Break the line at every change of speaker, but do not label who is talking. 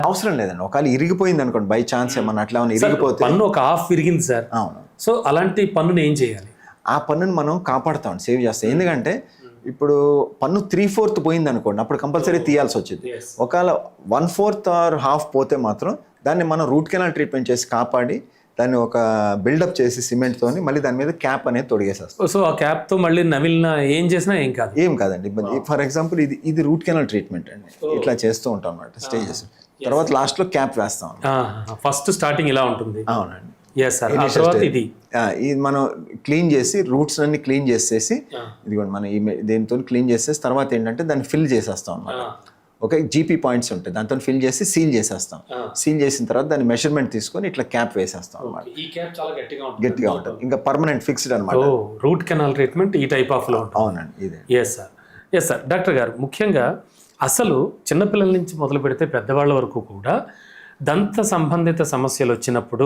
అవసరం లేదండి. ఒకవేళ ఇరిగిపోయింది అనుకోండి, బై ఛాన్స్ ఏమన్నా అట్లా ఏమన్నా ఇరిగిపోతే,
పన్ను ఒక హాఫ్ విరిగింది సార్.
అవును,
సో అలాంటి పన్నుని ఏం చేయాలి?
ఆ పన్నుని మనం కాపాడుతాం, సేవ్ చేస్తాం. ఎందుకంటే ఇప్పుడు పన్ను 3/4 పోయింది అనుకోండి, అప్పుడు కంపల్సరీ తీయాల్సి వచ్చింది. ఒకవేళ 1/4 ఆర్ హాఫ్ పోతే మాత్రం దాన్ని మనం రూట్ కెనాల్ ట్రీట్మెంట్ చేసి కాపాడి దాన్ని ఒక బిల్డప్ చేసి సిమెంట్తో మళ్ళీ దాని మీద క్యాప్ అనేది తొడిగేసేస్తాం.
సో ఆ క్యాప్తో మళ్ళీ నవిలిన ఏం చేసినా ఏం కాదు?
ఏం కాదండి ఇబ్బంది. ఫర్ ఎగ్జాంపుల్ ఇది రూట్ కెనాల్ ట్రీట్మెంట్ అండి, ఇట్లా చేస్తూ ఉంటాం అన్నమాట స్టేజెస్. తర్వాత లాస్ట్లో క్యాప్ వేస్తాం.
ఫస్ట్ స్టార్టింగ్ ఇలా ఉంటుంది.
అవునండి.
ఇది
మనం క్లీన్ చేసి రూట్స్ అన్ని క్లీన్ చేసేసి, ఇదిగోండి మనం దీంతో క్లీన్ చేసేసి తర్వాత ఏంటంటే దాన్ని ఫిల్ చేసేస్తాం అన్నమాట. ఓకే, జీపీ పాయింట్స్ ఉంటాయి, దాంతో ఫిల్ చేసి సీల్ చేసేస్తాం. సీల్ చేసిన తర్వాత దాన్ని మెజర్మెంట్ తీసుకొని ఇట్లా క్యాప్ వేసేస్తాం అన్నమాట. గట్టిగా ఉంటుంది, ఇంకా పర్మనెంట్ ఫిక్స్డ్ అనమాట.
రూట్ కెనాల్ ట్రీట్మెంట్ ఈ టైప్ ఆఫ్ లో.
అవునండి, ఇదే.
Yes sir. డాక్టర్ గారు, ముఖ్యంగా అసలు చిన్నపిల్లల నుంచి మొదలు పెడితే పెద్దవాళ్ళ వరకు కూడా దంత సంబంధిత సమస్యలు వచ్చినప్పుడు